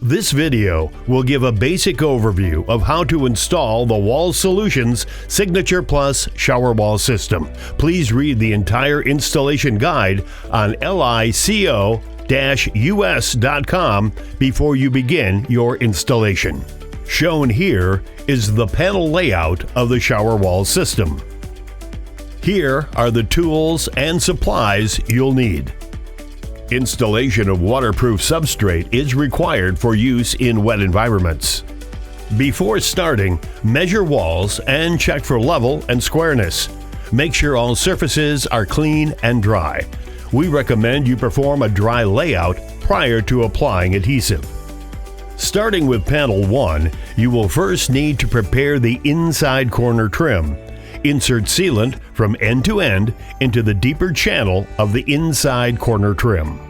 This video will give a basic overview of how to install the Wall Solutions Signature Plus shower wall system. Please read the entire installation guide on lico-us.com before you begin your installation. Shown here is the panel layout of the shower wall system. Here are the tools and supplies you'll need. Installation of waterproof substrate is required for use in wet environments. Before starting, measure walls and check for level and squareness. Make sure all surfaces are clean and dry. We recommend you perform a dry layout prior to applying adhesive. Starting with panel 1, you will first need to prepare the inside corner trim. Insert sealant from end to end into the deeper channel of the inside corner trim.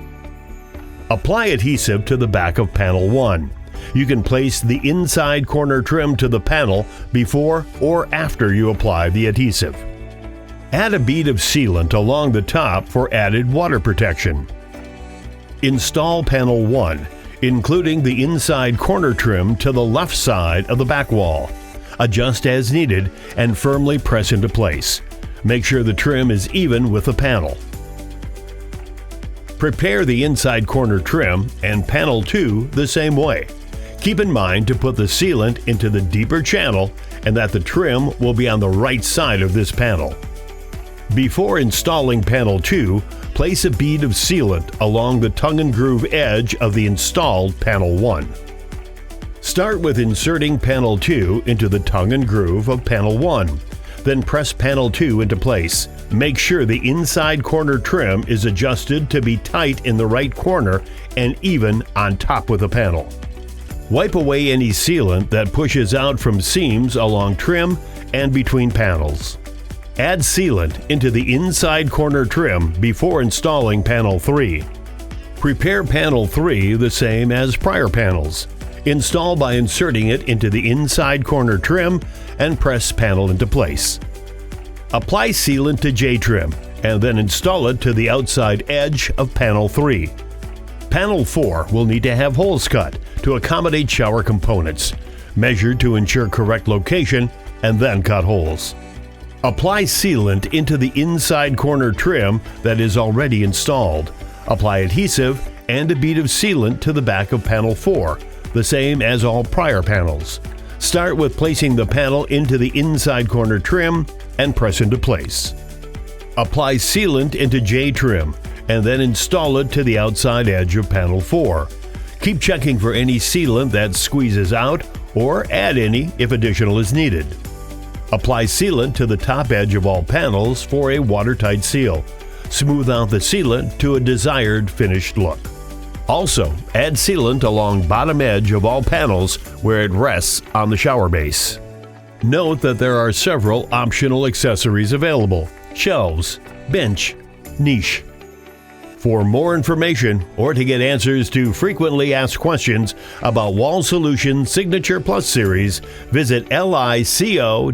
Apply adhesive to the back of panel 1. You can place the inside corner trim to the panel before or after you apply the adhesive. Add a bead of sealant along the top for added water protection. Install panel 1, including the inside corner trim to the left side of the back wall. Adjust as needed and firmly press into place. Make sure the trim is even with the panel. Prepare the inside corner trim and panel 2 the same way. Keep in mind to put the sealant into the deeper channel and that the trim will be on the right side of this panel. Before installing panel 2, place a bead of sealant along the tongue and groove edge of the installed panel 1. Start with inserting panel 2 into the tongue and groove of panel 1. Then press panel 2 into place. Make sure the inside corner trim is adjusted to be tight in the right corner and even on top with the panel. Wipe away any sealant that pushes out from seams along trim and between panels. Add sealant into the inside corner trim before installing panel 3. Prepare panel 3 the same as prior panels. Install by inserting it into the inside corner trim and press panel into place. Apply sealant to J-trim and then install it to the outside edge of panel 3. Panel 4 will need to have holes cut to accommodate shower components. Measure to ensure correct location and then cut holes. Apply sealant into the inside corner trim that is already installed. Apply adhesive and a bead of sealant to the back of panel 4. The same as all prior panels. Start with placing the panel into the inside corner trim and press into place. Apply sealant into J-trim and then install it to the outside edge of panel 4. Keep checking for any sealant that squeezes out or add any if additional is needed. Apply sealant to the top edge of all panels for a watertight seal. Smooth out the sealant to a desired finished look. Also, add sealant along bottom edge of all panels where it rests on the shower base. Note that there are several optional accessories available: shelves, bench, niche. For more information or to get answers to frequently asked questions about Wall Solutions Signature Plus series, visit lico-us.com.